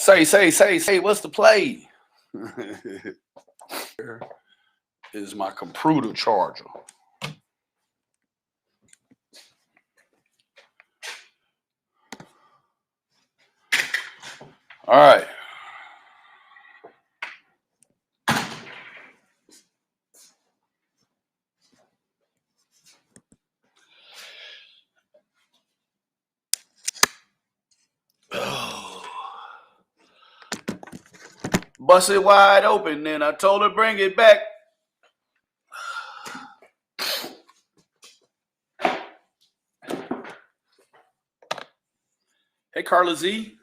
Say, what's the play? Here is my computer charger. All right. Bust it wide open, and I told her bring it back. Hey, Carla Z.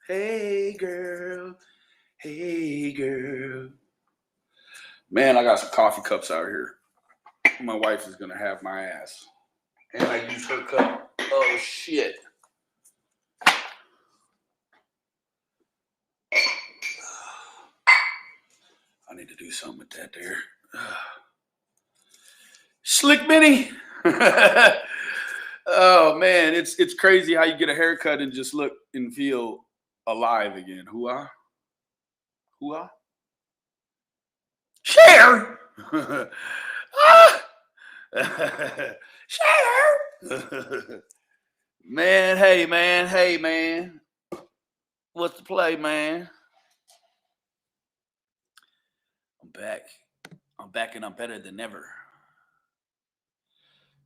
Hey, girl. Hey, girl. Man, I got some coffee cups out here. My wife is going to have my ass. And I used her cup. Oh, shit. I need to do something with that there. Slick Benny. Oh, man. It's crazy how you get a haircut and just look and feel alive again. Hoo-ah. Hoo-ah. Share. Share. Man, hey, man. What's the play, man? I'm back and I'm better than ever.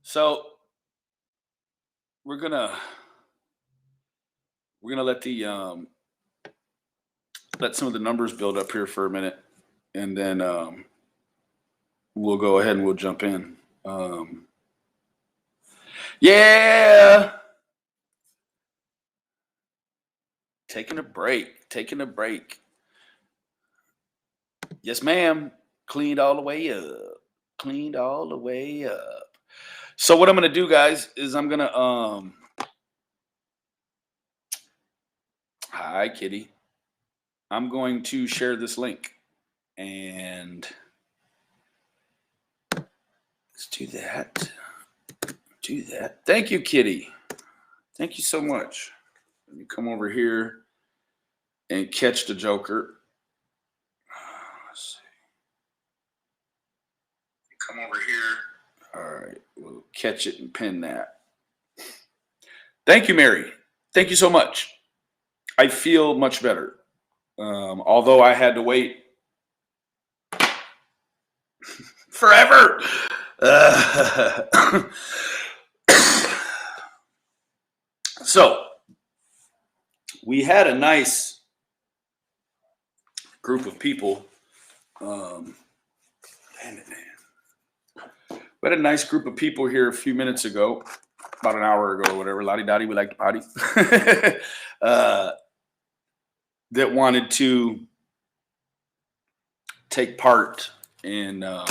So we're gonna let the let some of the numbers build up here for a minute, and then we'll go ahead and we'll jump in. Yeah. Taking a break. Yes, ma'am. Cleaned all the way up. So what I'm gonna do, guys, is I'm gonna hi, kitty. I'm going to share this link, and let's do that. Thank you, kitty. Thank you so much. Let me come over here and catch the Joker. Let's see. Come over here. All right, we'll catch it and pin that. Thank you, Mary. Thank you so much. I feel much better. Although I had to wait forever. So we had a nice group of people. Damn it, man. We had a nice group of people here a few minutes ago, about an hour ago or whatever. Lottie Dottie, we like to potty. That wanted to take part in live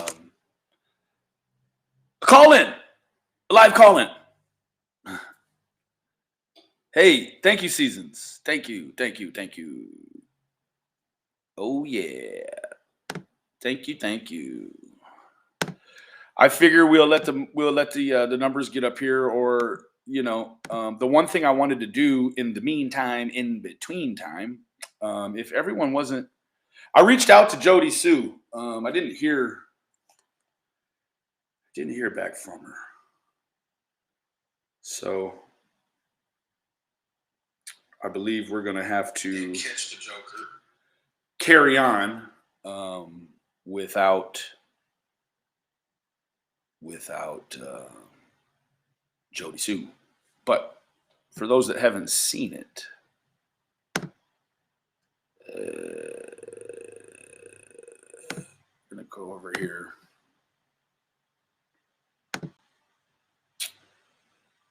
call in. Hey, thank you, Seasons. Thank you. Oh yeah, thank you. I figure we'll let the numbers get up here, or the one thing I wanted to do in the meantime, in between time, if everyone wasn't, I reached out to Jody Sue. I didn't hear back from her. So I believe we're going to have to catch the Joker. Carry on without Jody Sue. But for those that haven't seen it, I'm going to go over here.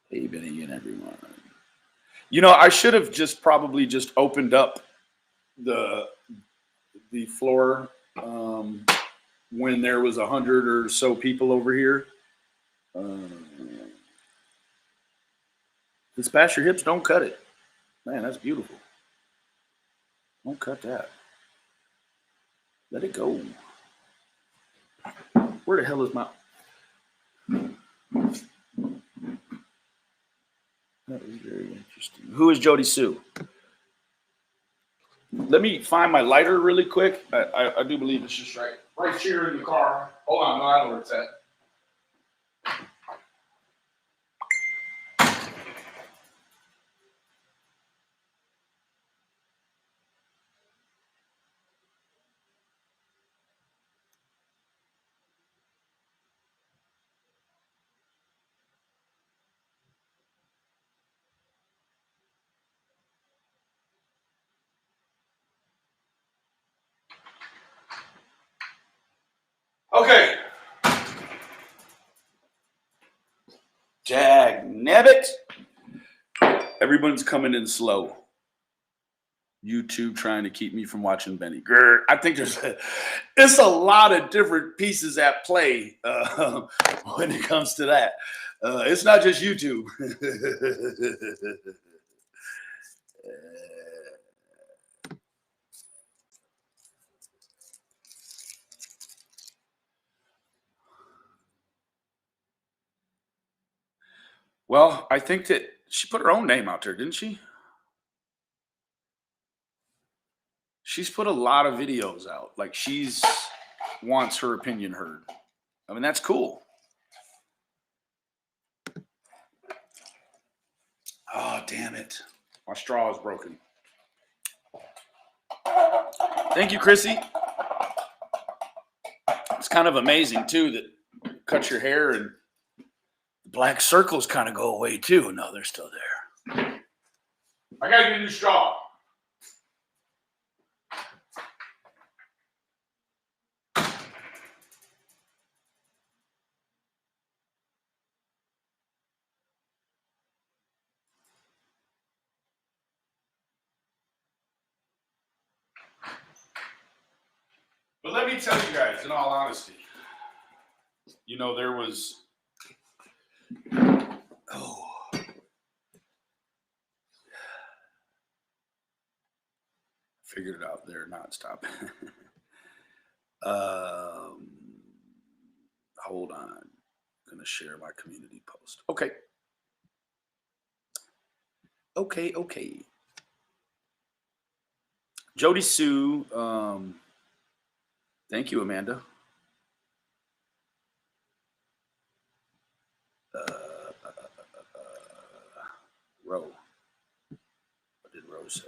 Hey, Benny and everyone. I should have probably opened up the floor when there was 100 or so people over here. This past your hips, don't cut it. Man, that's beautiful. Don't cut that. Let it go. Where the hell is my... That was very interesting. Who is Jody Sue? Let me find my lighter really quick. I do believe it's just right here in the car. Hold on, no, I know where it's at. Okay. Dagnabbit. Everyone's coming in slow. YouTube trying to keep me from watching Benny. Grr. I think it's a lot of different pieces at play when it comes to that. It's not just YouTube. Well, I think that she put her own name out there, didn't she? She's put a lot of videos out. Like she's wants her opinion heard. I mean, that's cool. Oh, damn it. My straw is broken. Thank you, Chrissy. It's kind of amazing, too, that you cut your hair and the black circles kind of go away, too. No, they're still there. I got to get a new straw. But let me tell you guys, in all honesty, you know, there was... Oh... Figured it out there, not stop. Hold on. I'm going to share my community post. Okay. Okay. Jody Sue. Thank you, Amanda. Roe. What did Roe say?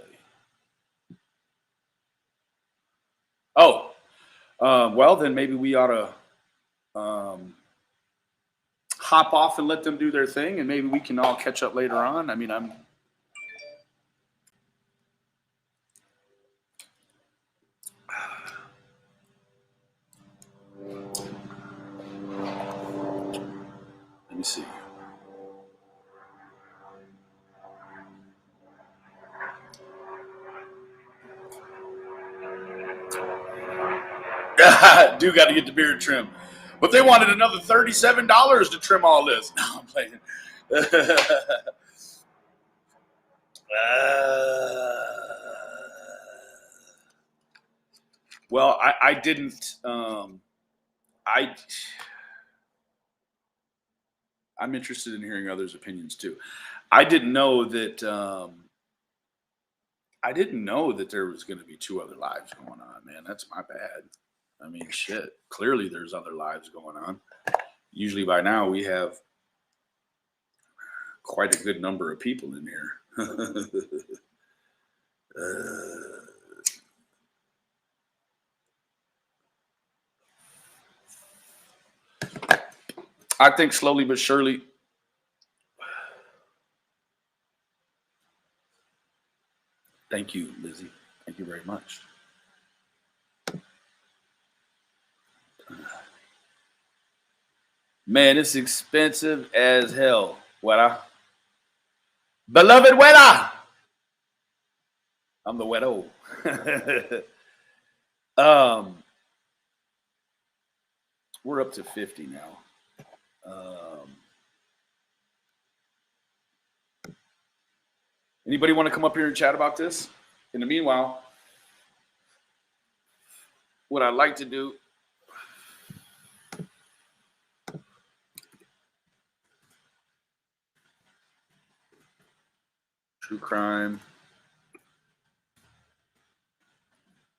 Oh, well, then maybe we ought to hop off and let them do their thing, and maybe we can all catch up later on. I mean, let me see. Do got to get the beard trim. But they wanted another $37 to trim all this. No, I'm playing. Well, I didn't. I'm interested in hearing others' opinions too. I didn't know that. I didn't know that there was going to be two other lives going on. Man, that's my bad. I mean, shit. Clearly, there's other lives going on. Usually, by now, we have quite a good number of people in here. I think slowly but surely. Thank you, Lizzie. Thank you very much. Man, it's expensive as hell. Weta. Beloved Weta. I'm the Weto. We're up to 50 now. Anybody want to come up here and chat about this? In the meanwhile, what I'd like to do. True crime.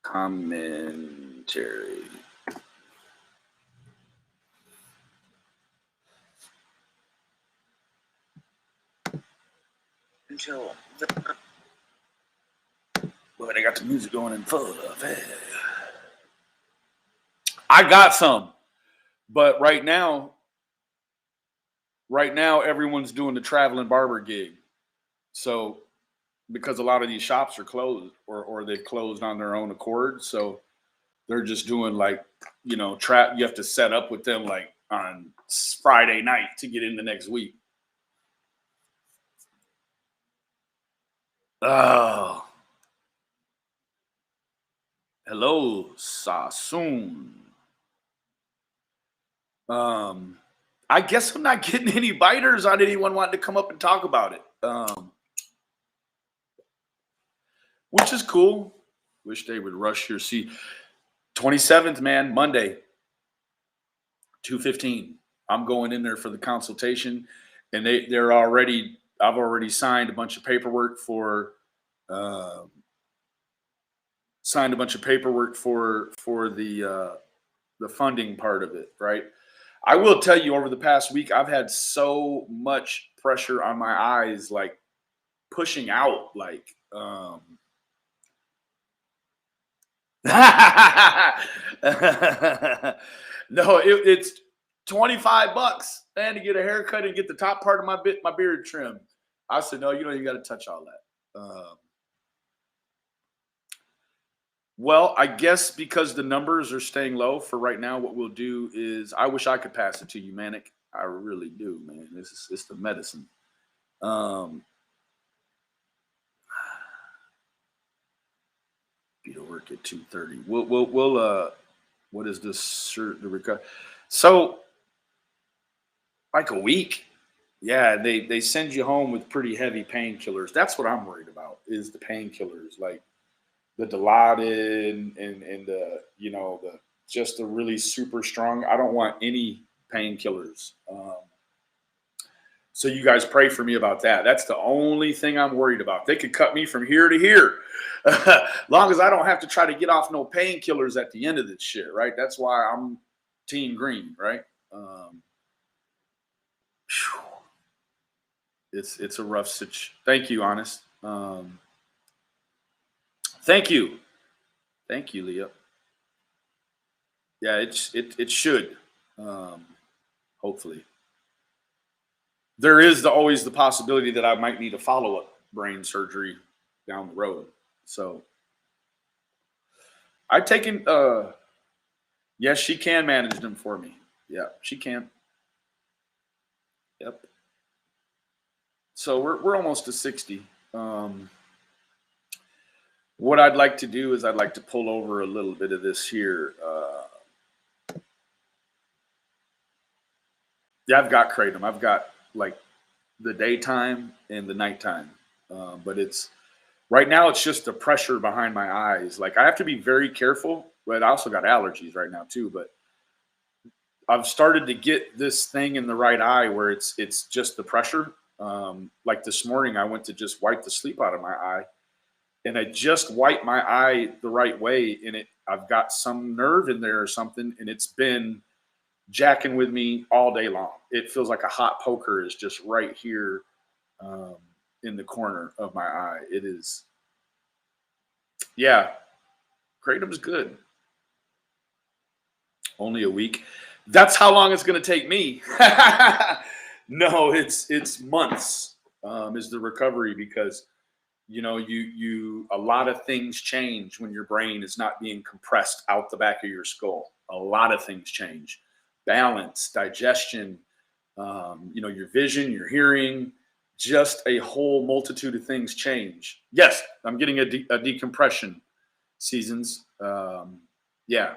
commentary. Until boy, they got the music going in full of it. I got some, but right now everyone's doing the traveling barber gig. So because a lot of these shops are closed or they've closed on their own accord, so they're just doing like, you have to set up with them like on Friday night to get in the next week. Oh. Hello, Sassoon. I guess I'm not getting any biters on anyone wanting to come up and talk about it. Which is cool. Wish they would rush your seat. 27th, man, Monday, 2:15. I'm going in there for the consultation, and they're already. I've already signed a bunch of paperwork for the funding part of it, right? I will tell you, over the past week, I've had so much pressure on my eyes, like pushing out, like no, it's $25, man, to get a haircut and get the top part of my beard trimmed. I said, no, you don't even got to touch all that. Well, I guess because the numbers are staying low for right now, what we'll do is, I wish I could pass it to you, Manic. I really do, man. It's the medicine. Be to work at 2:30. We'll what is this? The recover. So, like a week. Yeah, they send you home with pretty heavy painkillers. That's what I'm worried about, is the painkillers, like the Dilaudid and the the just the really super strong. I don't want any painkillers. So you guys pray for me about that. That's the only thing I'm worried about. They could cut me from here to here, long as I don't have to try to get off no painkillers at the end of this shit, right? That's why I'm team green, right? It's a rough situation. Thank you, Honest. Thank you, Leah. Yeah, it should. Hopefully, there is always the possibility that I might need a follow-up brain surgery down the road. So I've taken. Yes, she can manage them for me. Yeah, she can. Yep. So we're almost to 60. What I'd like to do is I'd like to pull over a little bit of this here. Yeah, I've got kratom. I've got like the daytime and the nighttime, but it's right now. It's just the pressure behind my eyes. Like I have to be very careful. But I also got allergies right now too. But I've started to get this thing in the right eye where it's just the pressure. Like this morning, I went to just wipe the sleep out of my eye, and I just wiped my eye the right way, and I've got some nerve in there or something, and it's been jacking with me all day long. It feels like a hot poker is just right here in the corner of my eye. It is, yeah. Kratom's good. Only a week. That's how long it's going to take me. No, it's months is the recovery, because you a lot of things change when your brain is not being compressed out the back of your skull. A lot of things change. Balance, digestion, your vision, your hearing, just a whole multitude of things change. Yes, I'm getting a decompression seasons. Yeah.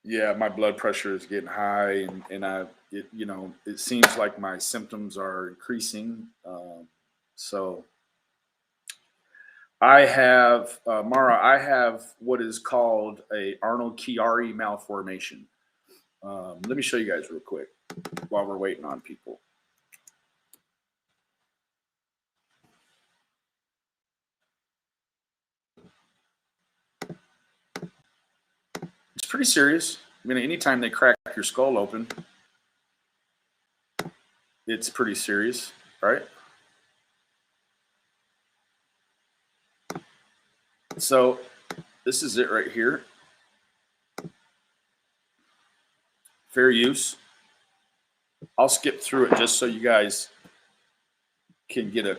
Yeah, my blood pressure is getting high, and it seems like my symptoms are increasing. So I have, Mara, I have what is called a Arnold-Chiari malformation. Let me show you guys real quick while we're waiting on people. pretty serious. I mean, anytime they crack your skull open, it's pretty serious, right? So this is it right here. Fair use. I'll skip through it just so you guys can get a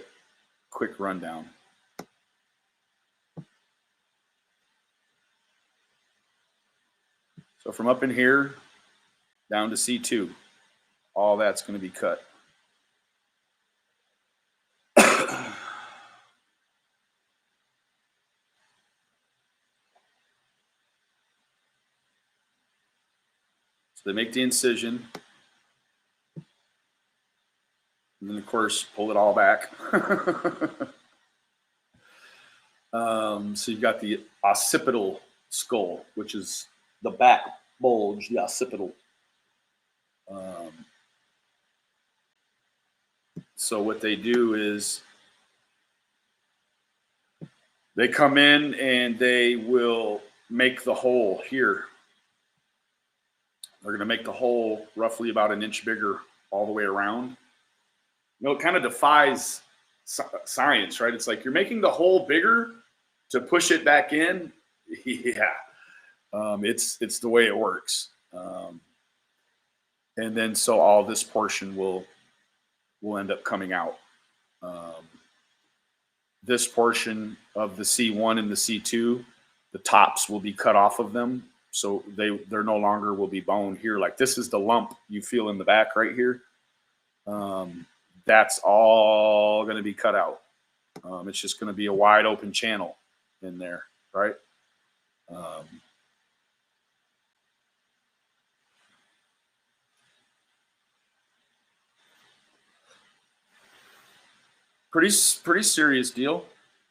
quick rundown. So from up in here down to C2, all that's going to be cut. So they make the incision, and then of course pull it all back. So you've got the occipital skull, which is the back bulge, the occipital. So what they do is they come in and they will make the hole here. They're going to make the hole roughly about an inch bigger all the way around. You know, it kind of defies science, right? It's like you're making the hole bigger to push it back in. Yeah, it's the way it works. And then so all this portion will end up coming out. This portion of the C1 and the C2, the tops will be cut off of them. So they're no longer will be bone here. Like this is the lump you feel in the back right here. That's all going to be cut out. It's just going to be a wide open channel in there, right? Pretty serious deal.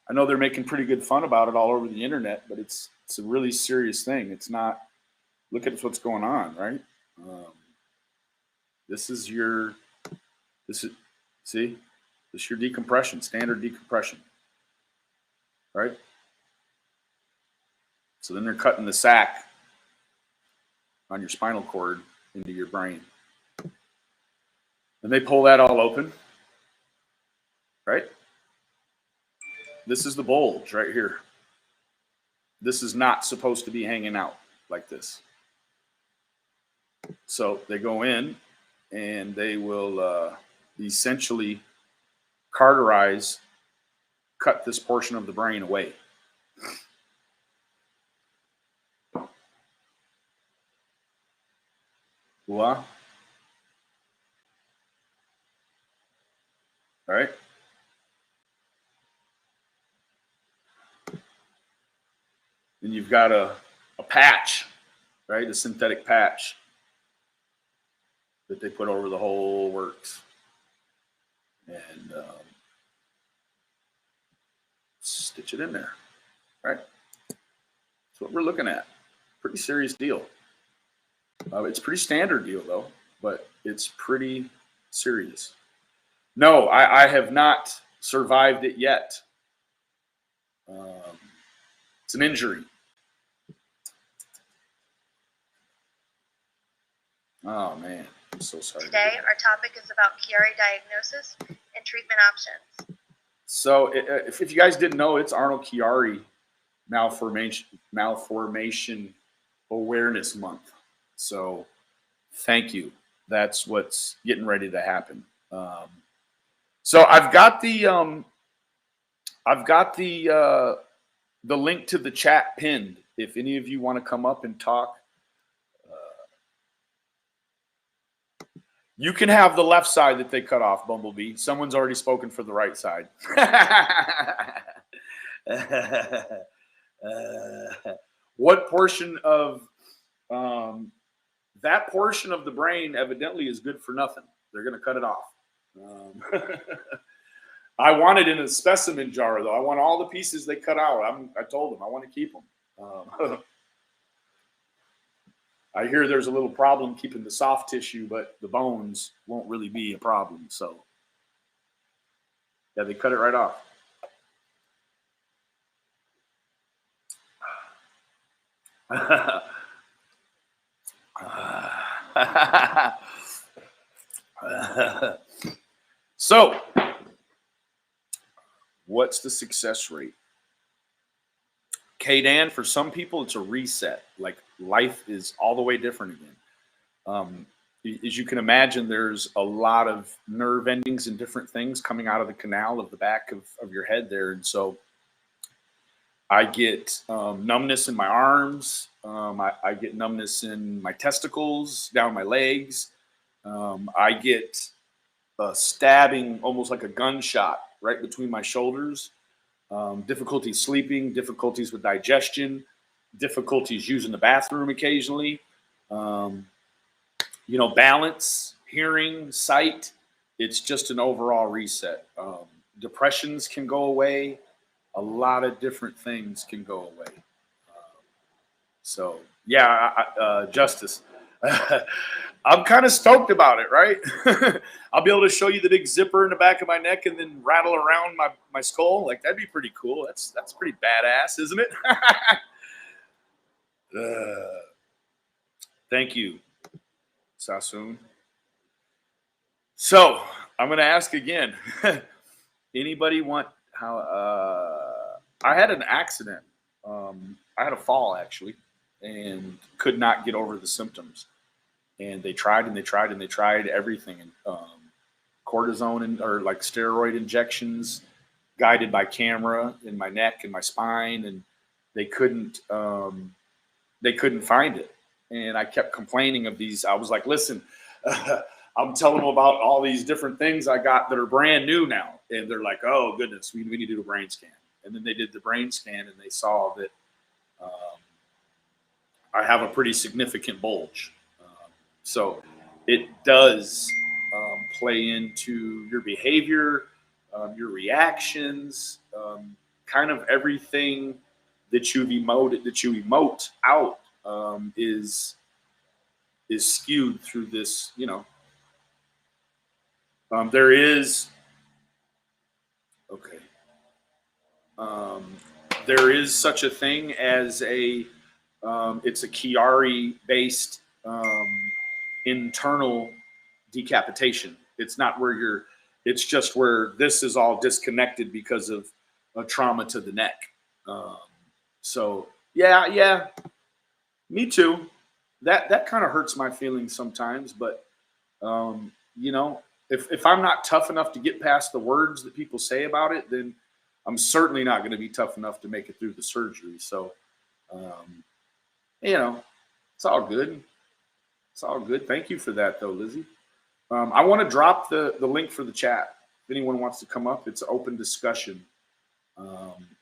I know they're making pretty good fun about it all over the internet, but it's a really serious thing. It's not. Look at what's going on, right? This is your decompression, standard decompression, right? So then they're cutting the sac on your spinal cord into your brain. And they pull that all open, right? This is the bulge right here. This is not supposed to be hanging out like this. So they go in and they will essentially cauterize, cut this portion of the brain away. Voila. All right. Then you've got a patch, right? A synthetic patch that they put over the whole works. And stitch it in there, right? That's what we're looking at. Pretty serious deal. It's a pretty standard deal, though, but it's pretty serious. No, I have not survived it yet. It's an injury. Oh, man. I'm so sorry. Today, our topic is about Kiari diagnosis and treatment options. So if you guys didn't know, it's Arnold-Chiari malformation awareness month. So thank you. That's what's getting ready to happen. So I've got the link to the chat pinned. If any of you want to come up and talk, you can have the left side that they cut off, Bumblebee. Someone's already spoken for the right side. What portion of that portion of the brain evidently is good for nothing? They're going to cut it off. I want it in a specimen jar, though. I want all the pieces they cut out. I told them I want to keep them. I hear there's a little problem keeping the soft tissue, but the bones won't really be a problem. So, yeah, they cut it right off. So, what's the success rate? K-Dan, for some people, it's a reset. Like life is all the way different again. As you can imagine, there's a lot of nerve endings and different things coming out of the canal of the back of your head there. And so I get numbness in my arms. I get numbness in my testicles, down my legs. I get a stabbing, almost like a gunshot, right between my shoulders. Difficulties sleeping, difficulties with digestion, difficulties using the bathroom occasionally. Balance, hearing, sight. It's just an overall reset. Depressions can go away. A lot of different things can go away. Justice. I'm kind of stoked about it, right? I'll be able to show you the big zipper in the back of my neck and then rattle around my skull. Like, that'd be pretty cool. That's pretty badass, isn't it? Thank you, Sassoon. So I'm going to ask again. Anybody want how? I had an accident. I had a fall actually, and could not get over the symptoms. And they tried and they tried and they tried everything, and cortisone or like steroid injections, guided by camera in my neck and my spine, and they couldn't find it. And I kept complaining of these. I was like, listen, I'm telling them about all these different things I got that are brand new now. And they're like, oh, goodness, we need to do a brain scan. And then they did the brain scan and they saw that I have a pretty significant bulge. So it does play into your behavior, your reactions, kind of everything that you emote out is skewed through this. There is there is such a thing as it's a Kiari based internal decapitation. It's not where it's just where this is all disconnected because of a trauma to the neck. Yeah, me too. That kind of hurts my feelings sometimes, but if I'm not tough enough to get past the words that people say about it, then I'm certainly not going to be tough enough to make it through the surgery. So, it's all good. It's all good. Thank you for that, though, Lizzie. I want to drop the link for the chat. If anyone wants to come up, it's open discussion.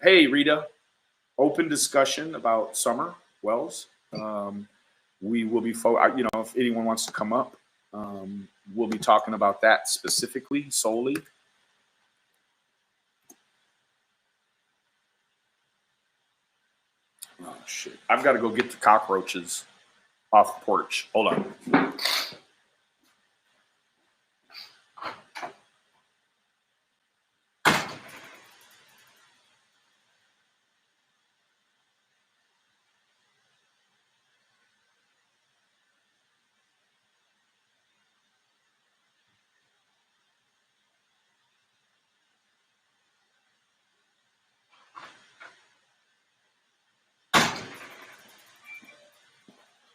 Hey, Rita, open discussion about Summer Wells. We will be, if anyone wants to come up, we'll be talking about that specifically, solely. Oh, shit. I've got to go get the cockroaches off the porch. Hold on.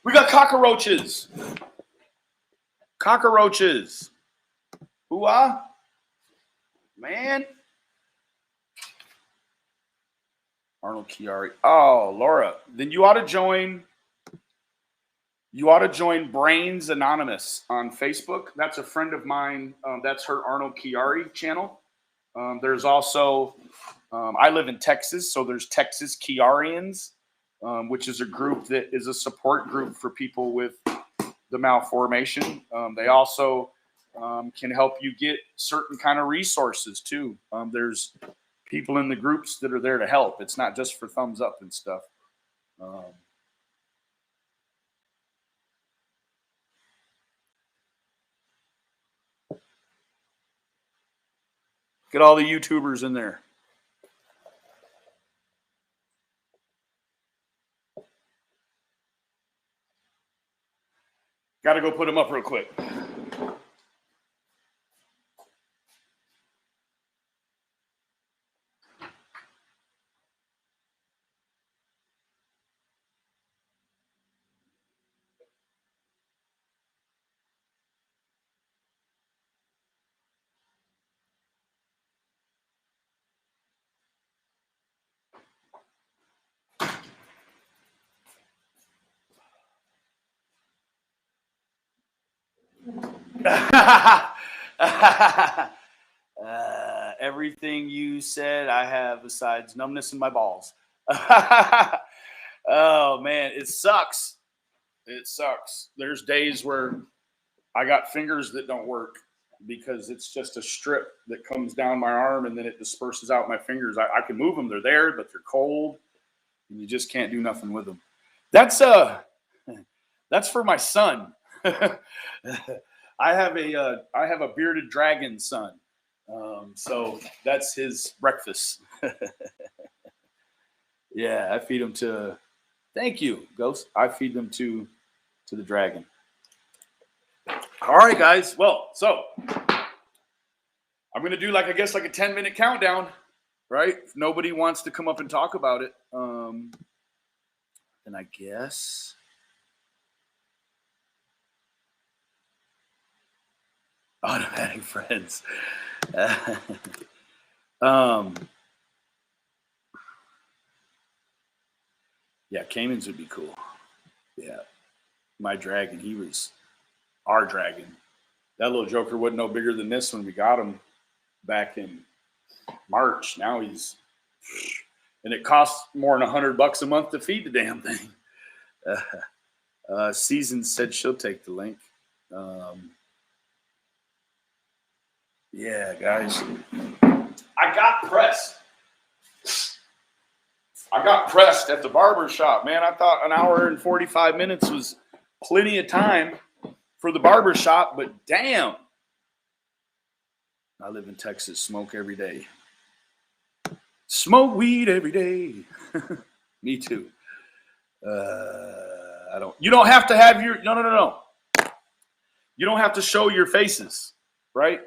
We got cockroaches. Cockroaches. Hoo-ah. Man. Arnold-Chiari. Oh, Laura. Then you ought to join Brains Anonymous on Facebook. That's a friend of mine. That's her Arnold-Chiari channel. There's also, I live in Texas, so there's Texas Kiarians, which is a group that is a support group for people with the malformation. They also can help you get certain kind of resources too. There's people in the groups that are there to help. It's not just for thumbs up and stuff. Get all the YouTubers in there. to go put them up real quick. Everything you said, I have besides numbness in my balls. Oh man, it sucks. It sucks. There's days where I got fingers that don't work because it's just a strip that comes down my arm and then it disperses out my fingers. I can move them; they're there, but they're cold, and you just can't do nothing with them. That's for my son. I have a bearded dragon son, so that's his breakfast. Yeah, I feed him to. Thank you, Ghost. I feed them to the dragon. All right, guys. Well, so I'm gonna do like a 10-minute countdown, right? If nobody wants to come up and talk about it, then I guess. Automatic friends. Yeah, Cayman's would be cool. Yeah. My dragon, he was our dragon. That little joker wasn't no bigger than this when we got him back in March. Now he's, and it costs more than $100 a month to feed the damn thing. Season said she'll take the link. Yeah, guys. I got pressed. At the barber shop, man. I thought an hour and 45 minutes was plenty of time for the barber shop, but damn. I live in Texas, smoke every day. Smoke weed every day. Me too. You don't have to have your, no. You don't have to show your faces, right?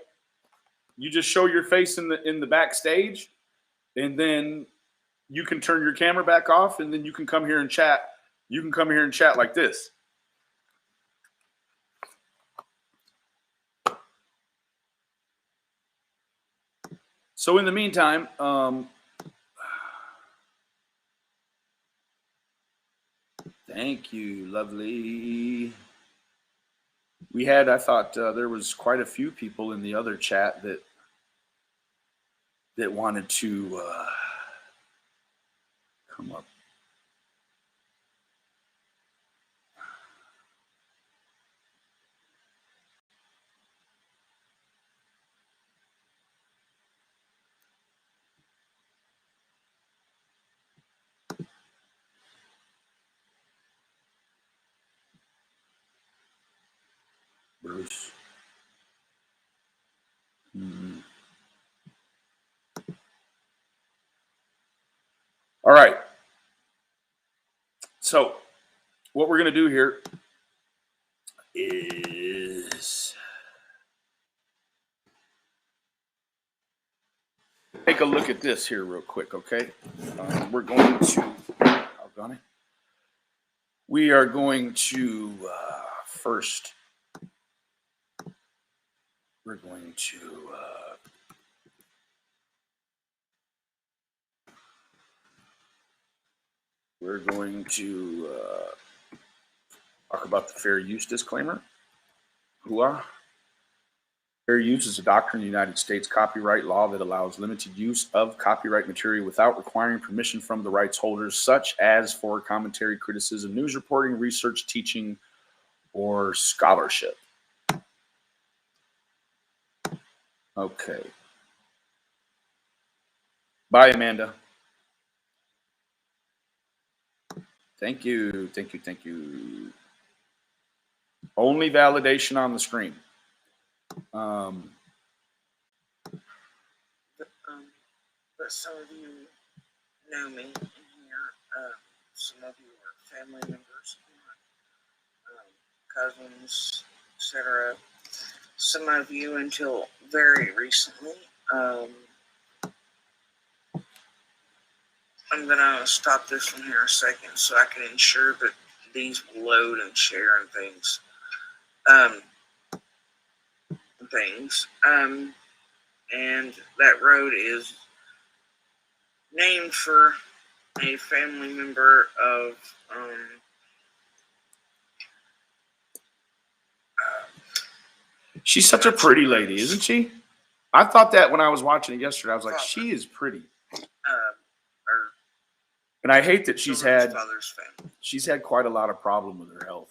You just show your face in the backstage, and then you can turn your camera back off, and then you can come here and chat. You can come here and chat like this. So in the meantime, thank you, lovely. I thought there was quite a few people in the other chat that wanted to come up. Bruce. Mm-hmm. All right. So what we're going to do here is take a look at this here real quick, okay? We're going to, we are going to first, we're going to talk about the fair use disclaimer. Fair use is a doctrine in the United States copyright law that allows limited use of copyright material without requiring permission from the rights holders, such as for commentary, criticism, news reporting, research, teaching, or scholarship. Okay. Bye, Amanda. Thank you. Only validation on the screen. But some of you know me in here. Some of you are family members, cousins, etc. Some of you until very recently. I'm gonna stop this one here a second so I can ensure that these will load and share and things. And that road is named for a family member of She's such a pretty lady, isn't she? I thought that when I was watching it yesterday. I was like, she is pretty. And I hate that she's had quite a lot of problem with her health.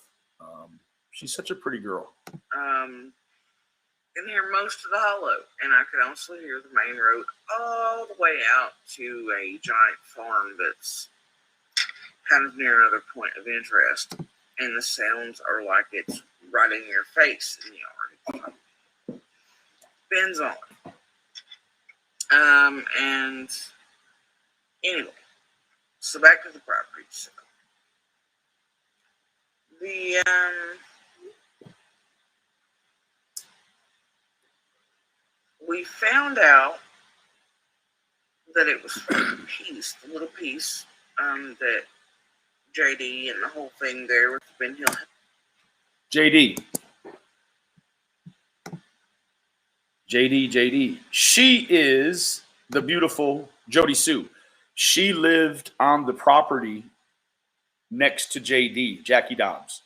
She's such a pretty girl. Can hear most of the hollow, and I could also hear the main road all the way out to a giant farm that's kind of near another point of interest, and the sounds are like it's right in your face in the yard. Depends on it. And anyway, so back to the property. So we found out that it was the little piece that JD and the whole thing there with the Ben Hill. JD. She is the beautiful Jody Sue. She lived on the property next to JD, Jackie Dobbs.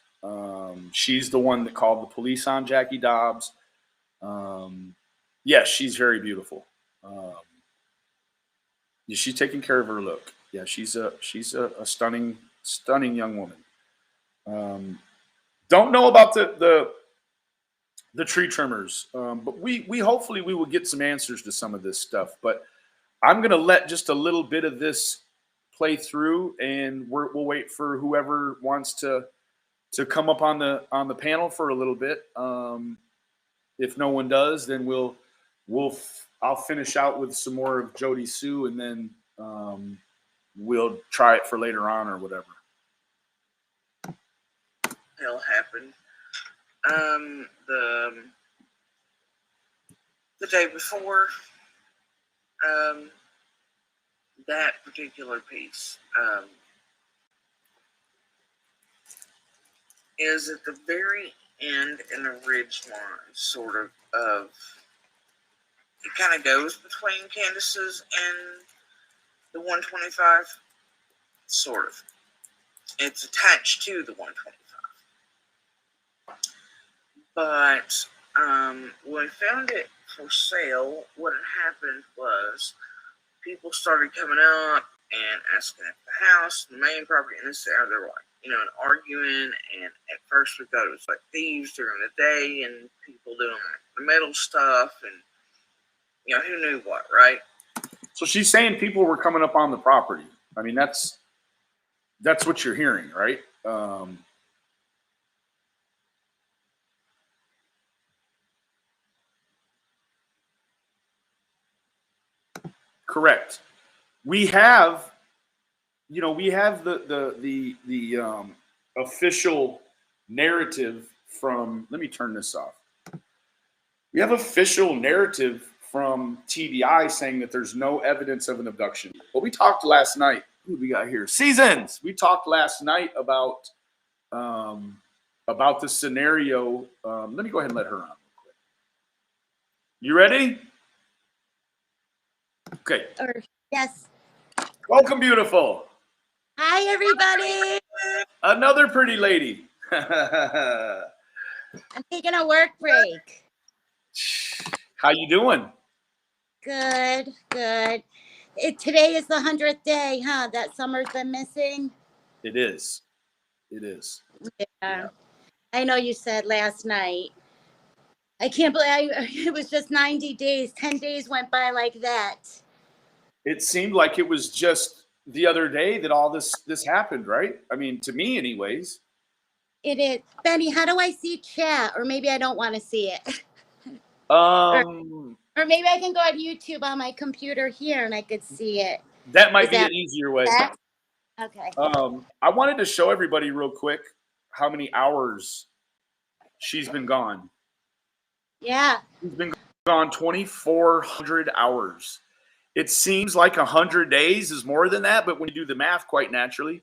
She's the one that called the police on Jackie Dobbs. Yes, she's very beautiful. She's taking care of her look. Yeah, she's a stunning young woman. Don't know about the tree trimmers, but we hopefully we will get some answers to some of this stuff. But I'm gonna let just a little bit of this play through, and we'll wait for whoever wants to come up on the panel for a little bit. If no one does, then I'll finish out with some more of Jody Sue, and then we'll try it for later on or whatever. Hell happened. The day before, that particular piece is at the very end in a ridge line, sort of it kind of goes between Candace's and the 125, sort of. It's attached to the 125. But when we found it for sale, what had happened was people started coming up and asking at the house, the main property, and this there. They were like, and arguing. And at first we thought it was like thieves during the day and people doing like the metal stuff and who knew what, right? So she's saying people were coming up on the property. I mean, that's what you're hearing, right? Correct. We have the official narrative from. Let me turn this off. We have official narrative from TBI saying that there's no evidence of an abduction. But we talked last night. Who do we got here? Seasons. We talked last night about the scenario. Let me go ahead and let her on real quick. You ready? Okay. Yes. Welcome, beautiful. Hi, everybody. Another pretty lady. I'm taking a work break. How you doing? Good. Today is the 100th day, huh? That summer's been missing. It is. Yeah. I know you said last night. I can't believe it was just 90 days. 10 days went by like that. It seemed like it was just the other day that all this happened, right? I mean, to me anyways. It is. Benny, how do I see chat? Or maybe I don't want to see it. Or maybe I can go on YouTube on my computer here and I could see it. That might be an easier way. Okay. I wanted to show everybody real quick how many hours she's been gone. Yeah. She's been gone 2,400 hours. It seems like 100 days is more than that, but when you do the math quite naturally,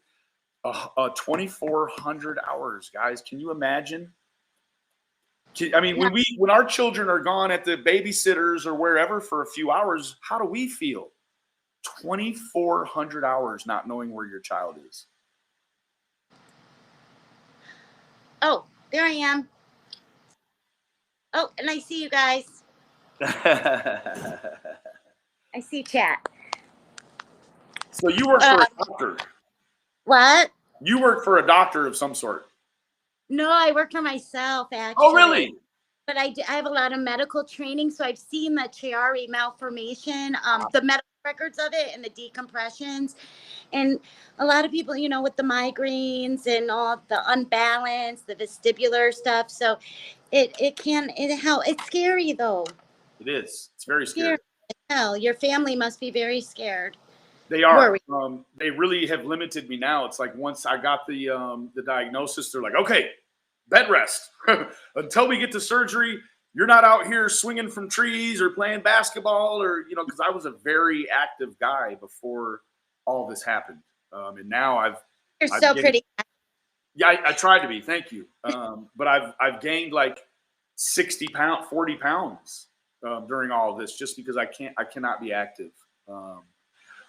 2,400 hours, guys. Can you imagine? I mean, when our children are gone at the babysitters or wherever for a few hours, how do we feel? 2,400 hours not knowing where your child is. Oh, there I am. Oh, and I see you guys. I see chat. So you work for a doctor. What? You work for a doctor of some sort. No, I work for myself, actually. Oh, really? But I have a lot of medical training, so I've seen the Kiari malformation, the medical records of it and the decompressions. And a lot of people, you know, with the migraines and all the unbalance, the vestibular stuff. So it's scary though. It is. It's very scary. Hell, your family must be very scared. They are. They really have limited me now. It's like once I got the diagnosis, they're like, okay, bed rest until we get to surgery. You're not out here swinging from trees or playing basketball or, you know, because I was a very active guy before all this happened. And now You're so pretty. Yeah, I tried to be. Thank you. But I've gained like 40 pounds during all of this just because I cannot be active.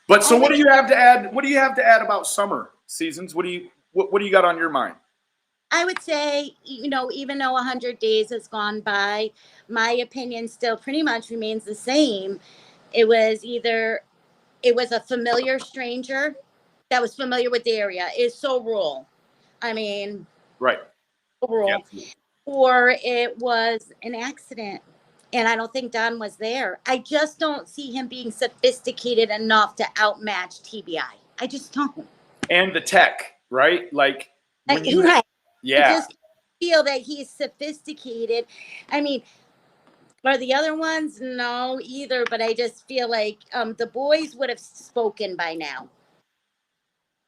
But so what do you have to add? What do you have to add about summer seasons? What do you got on your mind? I would say, you know, even though 100 days has gone by, my opinion still pretty much remains the same. It was a familiar stranger that was familiar with the area. It's so rural. I mean, right. Rural. Yeah. Or it was an accident. And I don't think Don was there. I just don't see him being sophisticated enough to outmatch TBI. I just don't. And the tech, right? Like, right. Yeah. I just feel that he's sophisticated. I mean, are the other ones? No, either. But I just feel like the boys would have spoken by now.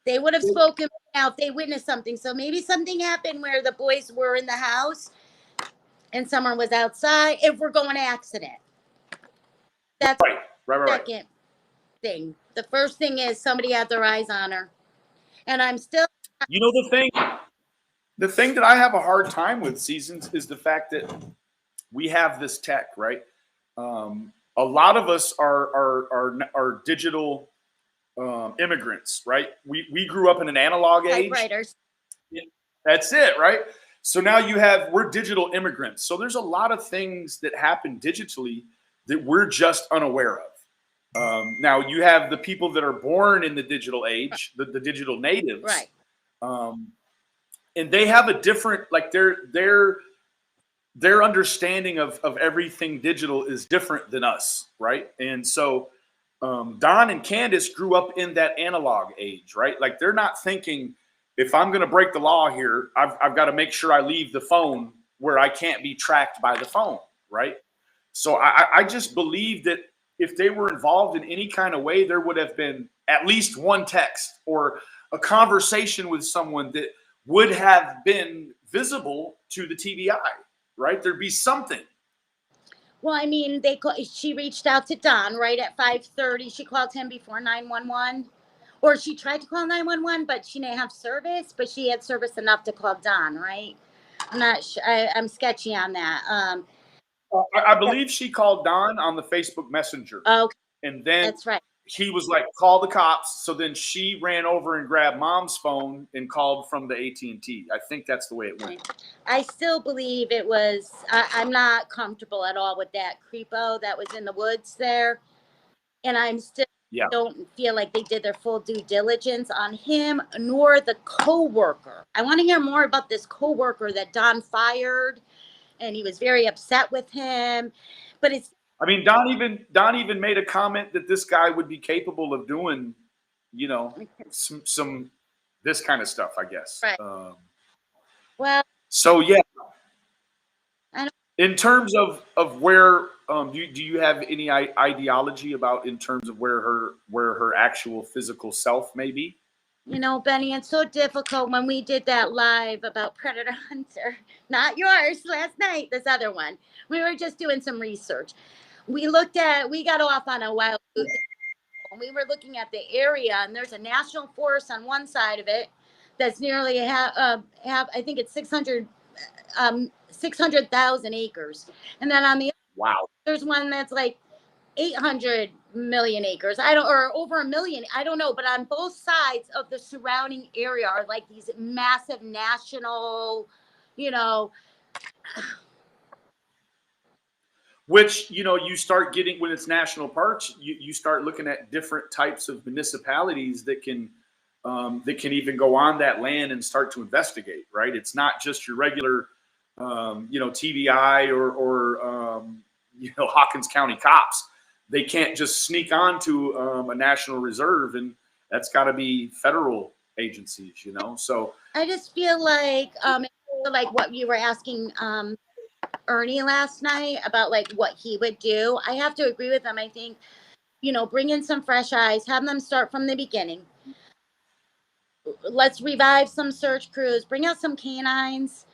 They would have spoken by now if they witnessed something. So maybe something happened where the boys were in the house and someone was outside. If we're going accident, that's right. Second thing. The first thing is somebody had their eyes on her, and I'm still. You know the thing that I have a hard time with seasons is the fact that we have this tech, right? A lot of us are digital immigrants, right? We grew up in an analog age. Typewriters. That's it, right? So now we're digital immigrants. So there's a lot of things that happen digitally that we're just unaware of. Now you have the people that are born in the digital age, the digital natives, right? And they have a different, like their understanding of everything digital is different than us, right? And so Don and Candace grew up in that analog age, right? Like they're not thinking, if I'm going to break the law here, I've got to make sure I leave the phone where I can't be tracked by the phone, right? So I just believe that if they were involved in any kind of way, there would have been at least one text or a conversation with someone that would have been visible to the TBI, right? There'd be something. Well, I mean, she reached out to Don right at 5:30. She called him before 911. Or she tried to call 911, but she didn't have service, but she had service enough to call Don, right? I'm not sure. I'm sketchy on that. I believe she called Don on the Facebook Messenger. Okay. And then that's right. He was like, call the cops. So then she ran over and grabbed Mom's phone and called from the AT&T. I think that's the way it went. I still believe it was, I'm not comfortable at all with that creepo that was in the woods there. And I'm still don't feel like they did their full due diligence on him nor the co-worker. I want to hear more about this co-worker that Don fired, and he was very upset with him. But it's, I mean, Don even made a comment that this guy would be capable of doing, you know, some this kind of stuff, I guess. Right. Well. So yeah. In terms of where, do you have any ideology about in terms of where her actual physical self may be? You know, Benny, it's so difficult when we did that live about Predator Hunter, not yours last night, this other one. We were just doing some research. We got off on a wild goose. We were looking at the area, and there's a national forest on one side of it that's nearly I think it's 600,000 acres. And then on the Wow. there's one that's like 800 million acres. Or over a million. I don't know. But on both sides of the surrounding area are like these massive national, you know. Which, you know, you start getting, when it's national parks, you start looking at different types of municipalities that can even go on that land and start to investigate, right? It's not just your regular, you know, TBI or you know, Hawkins County cops. They can't just sneak onto a national reserve, and that's got to be federal agencies, you know. So I just feel like what you were asking Ernie last night about like what he would do. I have to agree with him. I think, you know, bring in some fresh eyes, have them start from the beginning. Let's revive some search crews, bring out some canines,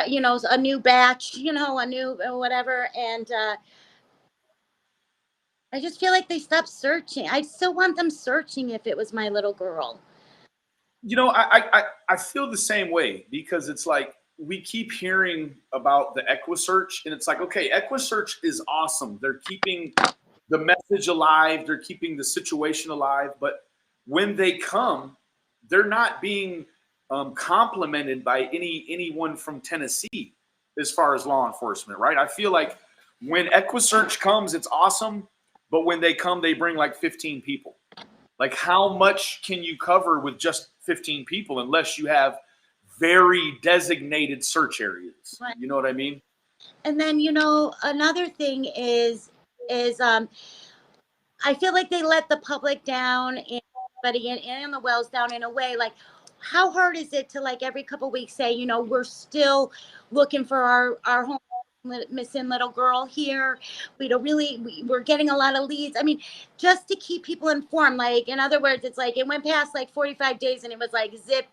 you know, a new batch, you know, a new whatever. And I just feel like they stopped searching. I still want them searching if it was my little girl. you know, I feel the same way, because it's like we keep hearing about the EquiSearch, and it's like, okay, EquiSearch is awesome. They're keeping the message alive. They're keeping the situation alive. But when they come, they're not being complimented by anyone from Tennessee as far as law enforcement, right? I feel like when EquiSearch comes, it's awesome. But when they come, they bring like 15 people. Like, how much can you cover with just 15 people unless you have very designated search areas? Right. You know what I mean? And then, you know, another thing is I feel like they let the public down and everybody and the wells down in a way. Like, how hard is it to like every couple of weeks say, you know, we're still looking for our home missing little girl here. We're getting a lot of leads. I mean, just to keep people informed. Like, in other words, it's like it went past like 45 days and it was like zip.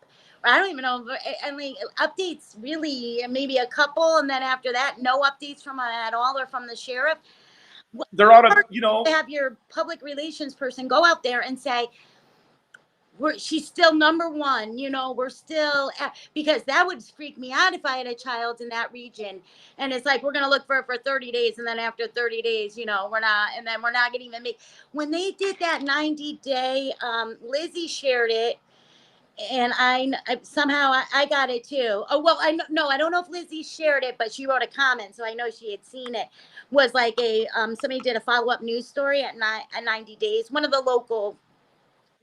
I don't even know. I mean, updates really maybe a couple, and then after that, no updates from at all or from the sheriff. There ought to, you know, Have your public relations person go out there and say, she's still number one, you know, we're still because that would freak me out if I had a child in that region. And it's like, we're going to look for it for 30 days. And then after 30 days, you know, we're not going to even make, when they did that 90-day, Lizzie shared it. And I somehow I got it too. Oh, well, I don't know if Lizzie shared it, but she wrote a comment, so I know she had seen it. Was like somebody did a follow-up news story at 90 days. One of the local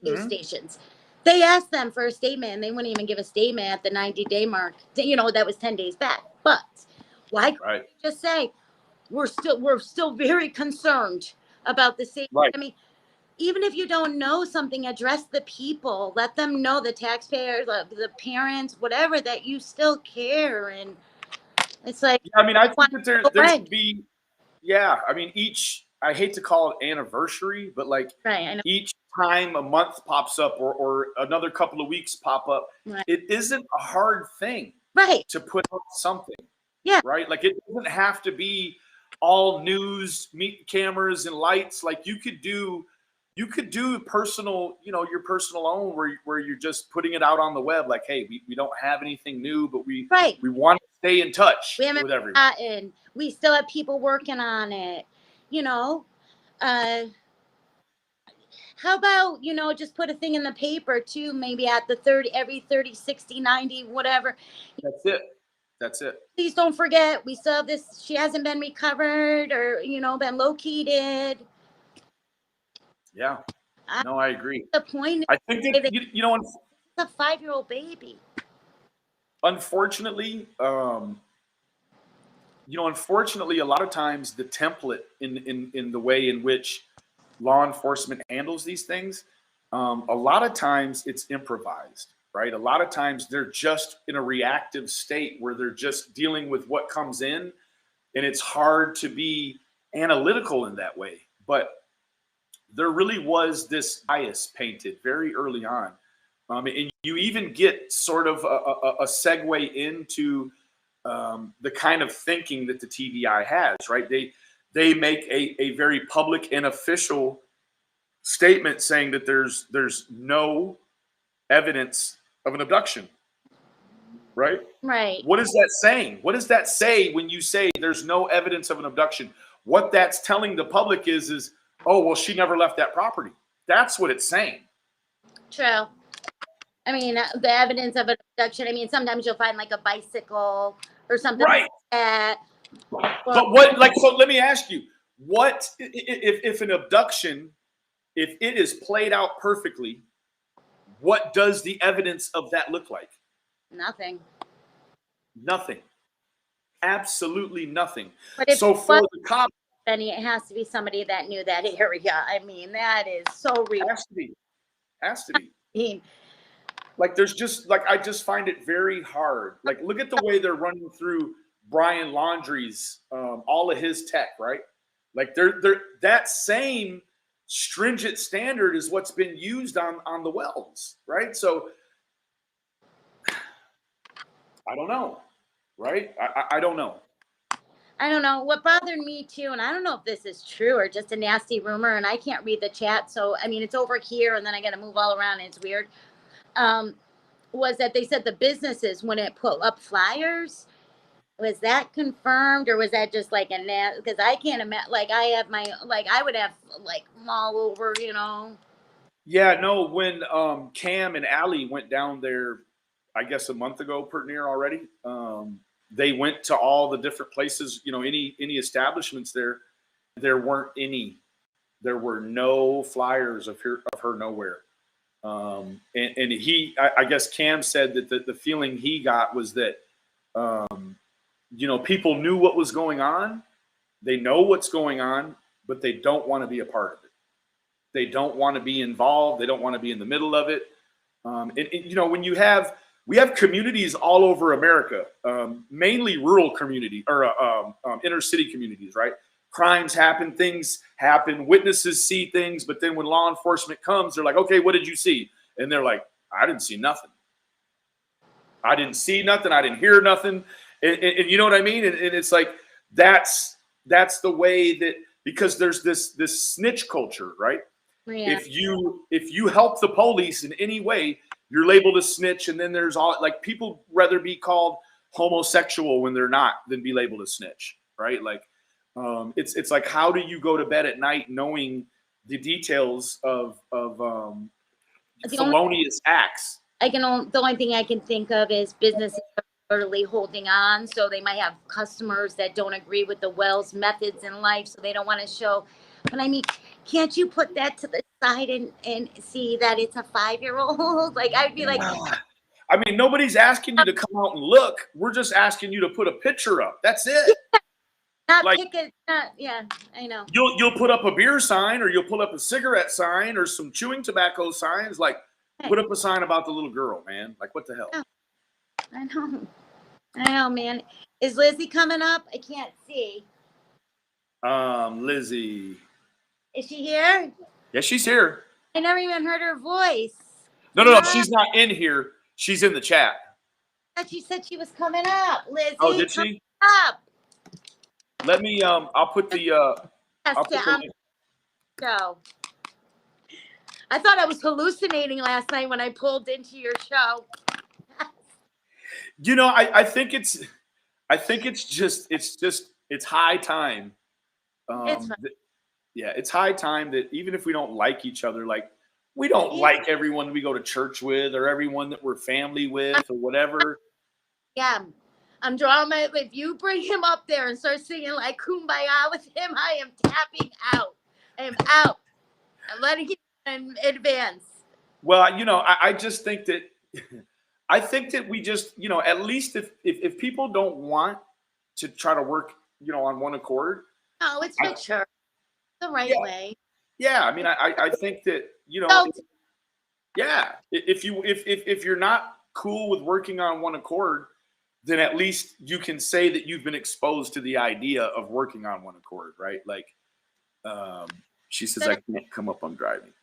news stations. They asked them for a statement, and they wouldn't even give a statement at the 90-day mark. You know, that was 10 days back. But why couldn't you just say we're still very concerned about the safety? Right. I mean, even if you don't know something, address the people. Let them know, the taxpayers, the parents, whatever, that you still care. And it's like, I mean, I think that there should be, I mean, I hate to call it anniversary, but like each time a month pops up or another couple of weeks pop up, it isn't a hard thing to put out something. Yeah. Right? Like, it doesn't have to be all news, meet cameras and lights. Like, you could do personal, you know, your personal own where you're just putting it out on the web. Like, hey, we don't have anything new, but we want to stay in touch with everyone. We still have people working on it, you know. How about, you know, just put a thing in the paper too, maybe at the every 30, 60, 90, whatever. That's it. Please don't forget, we still have this, she hasn't been recovered or, you know, been located. Yeah. No, I agree. The point I think that, you know, it's a 5-year-old baby. Unfortunately, you know, a lot of times the template in the way in which law enforcement handles these things, a lot of times it's improvised, right? A lot of times they're just in a reactive state where they're just dealing with what comes in, and it's hard to be analytical in that way. But there really was this bias painted very early on And you even get sort of a segue into the kind of thinking that the TBI has, right? They make a very public and official statement saying that there's no evidence of an abduction, right? Right. What is that saying? What does that say when you say there's no evidence of an abduction? What that's telling the public is, oh, well, she never left that property. That's what it's saying. True. I mean, the evidence of an abduction. I mean, sometimes you'll find like a bicycle or something Right. like that. But what, like, so let me ask you, what if an abduction, if it is played out perfectly, what does the evidence of that look like? Nothing. Nothing. Absolutely nothing. But if So for the cop, then it has to be somebody that knew that area. I mean, that is so real. has to be. I mean, Like, there's just, like, I just find it very hard. Like, look at the way they're running through Brian Laundrie's, all of his tech, right? Like, they're that same stringent standard is what's been used on the wells, right? So I don't know, right? I don't know. I don't know. What bothered me too, and I don't know if this is true or just a nasty rumor, and I can't read the chat. So, I mean, it's over here, and then I got to move all around, and it's weird. Was that they said the businesses wouldn't put up flyers? Was that confirmed, or was that just like a because I can't imagine, like, I have my, like, I would have like them all over, you know. Yeah, no, when Cam and Allie went down there, I guess a month ago, pretty near already, they went to all the different places, you know, any establishments there. There weren't any. There were no flyers of her nowhere. And he, I guess Cam said that the feeling he got was that, you know, people knew what was going on. They know what's going on, but they don't want to be a part of it. They don't want to be involved. They don't want to be in the middle of it. And you know, when we have communities all over America, mainly rural community or inner city communities, right? Crimes happen, things happen, witnesses see things, but then when law enforcement comes, they're like, okay, what did you see? And they're like, I didn't see nothing. I didn't see nothing. I didn't hear nothing. And you know what I mean? And it's like, that's the way that, because there's this snitch culture, right? Yeah. If you help the police in any way, you're labeled a snitch. And then there's all, like, people rather be called homosexual when they're not than be labeled a snitch, right? Like, it's like, how do you go to bed at night knowing the details of felonious acts? The only thing I can think of is businesses are totally holding on, so they might have customers that don't agree with the Wells methods in life, so they don't want to show. But I mean, can't you put that to the side and see that it's a 5-year-old? Like, I'd be like, I mean, nobody's asking you to come out and look. We're just asking you to put a picture up. That's it. not like, pick it. Yeah, I know. You'll put up a beer sign, or you'll put up a cigarette sign, or some chewing tobacco signs. Like, put up a sign about the little girl, man. Like, what the hell? I know, man. Is Lizzie coming up? I can't see. Lizzie. Is she here? Yeah, she's here. I never even heard her voice. No, she's not in here. She's in the chat. I thought she said she was coming up. Lizzie. Oh, did she? Up. Let me. I'll put the. I'll put the link. So, I thought I was hallucinating last night when I pulled into your show. You know, I think it's high time. It's high time that even if we don't like each other, like, we don't like everyone we go to church with or everyone that we're family with or whatever. Yeah. I'm drawing my, if you bring him up there and start singing like Kumbaya with him, I am tapping out. I am out. I'm letting him in advance. Well, you know, I just think that, I think that we just, you know, at least if people don't want to try to work, you know, on one accord. No, it's mature. The right way. Yeah. I mean, I think that, you know, if you're not cool with working on one accord, then at least you can say that you've been exposed to the idea of working on one accord, right? Like, she says, I can't come up on driving.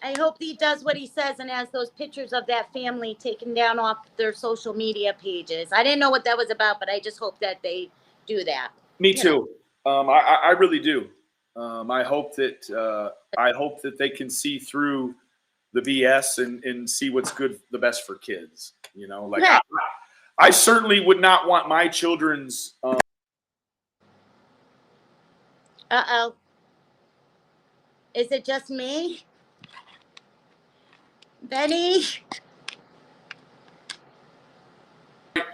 I hope he does what he says and has those pictures of that family taken down off their social media pages. I didn't know what that was about, but I just hope that they do that. Me too. I really do. I hope that they can see through the BS and see what's good, the best for kids. You know, like Yeah. I certainly would not want my children's. Uh-oh. Is it just me? Benny?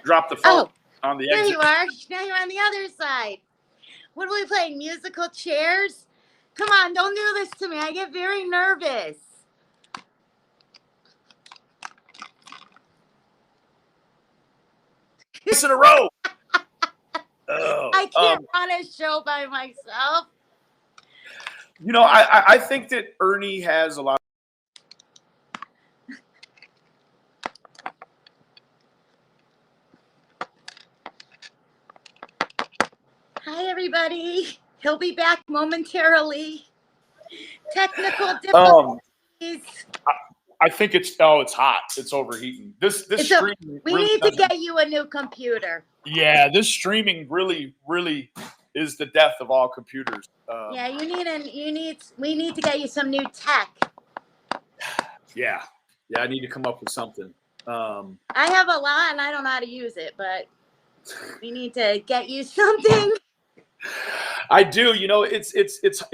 Drop the phone on the There exit. you are. Now you're on the other side. What are we playing? Musical chairs? Come on, don't do this to me. I get very nervous. In a row. Oh, I can't run a show by myself. You know, I think that Ernie has a lot. Hi, everybody. He'll be back momentarily. Technical difficulties. I think it's hot. It's overheating. This streaming. We really need to get you a new computer. Yeah, this streaming really is the death of all computers. Yeah, we need to get you some new tech. Yeah, I need to come up with something. I have a lot and I don't know how to use it, but we need to get you something. I do. You know, it's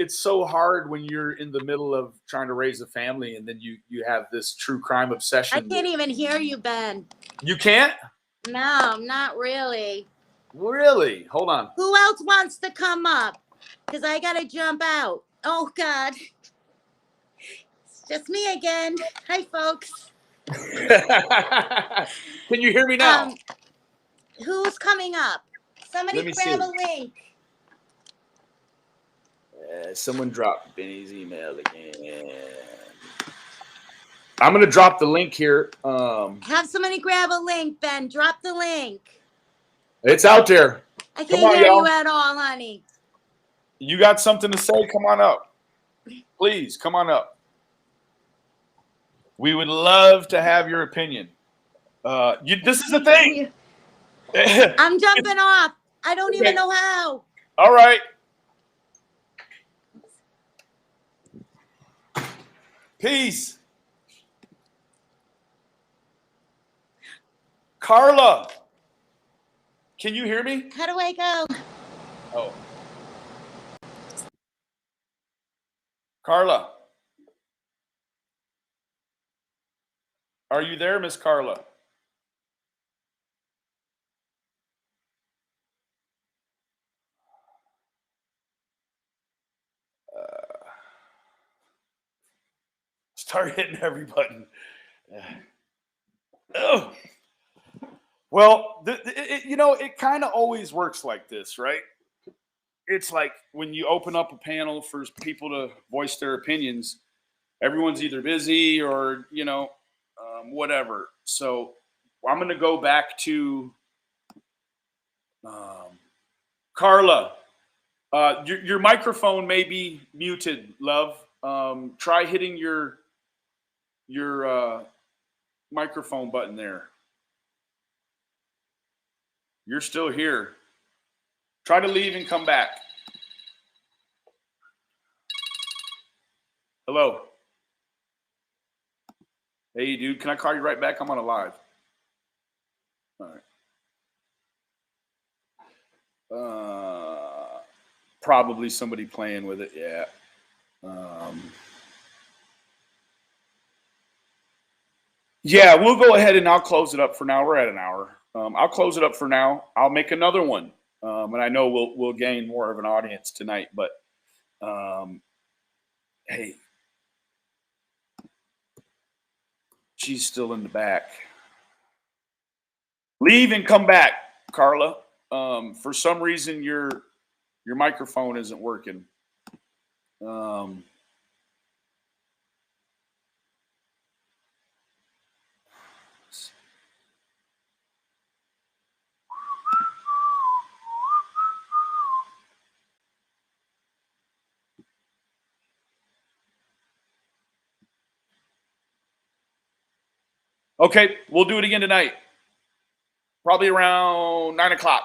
so hard when you're in the middle of trying to raise a family and then you have this true crime obsession. I can't even hear you, Ben. You can't? No, not really. Really? Hold on. Who else wants to come up? Because I got to jump out. Oh, God. It's just me again. Hi, folks. Can you hear me now? Who's coming up? Somebody grab a link. Someone dropped Benny's email again. I'm going to drop the link here. Have somebody grab a link, Ben. Drop the link. It's out there. I can't hear you at all, honey. You got something to say? Come on up. Please, come on up. We would love to have your opinion. This is the thing. I'm jumping off. I don't even know how. All right. Peace. Carla, can you hear me? How do I go? Oh. Carla. Are you there, Miss Carla? Start hitting every button. Oh. Well, you know, it kind of always works like this, right? It's like when you open up a panel for people to voice their opinions, everyone's either busy or, you know, whatever. So I'm going to go back to Carla. Your microphone may be muted, love. Try hitting your microphone button there. You're still here. Try to leave and come back. Hello. Hey, dude, can I call you right back? I'm on a live. All right. Probably somebody playing with it. Yeah. Yeah, we'll go ahead and I'll close it up for now. We're at an hour. I'll close it up for now. I'll make another one. And I know we'll gain more of an audience tonight, but hey, she's still in the back. Leave and come back, Carla. For some reason, your microphone isn't working. Okay, we'll do it again tonight. Probably around 9 o'clock.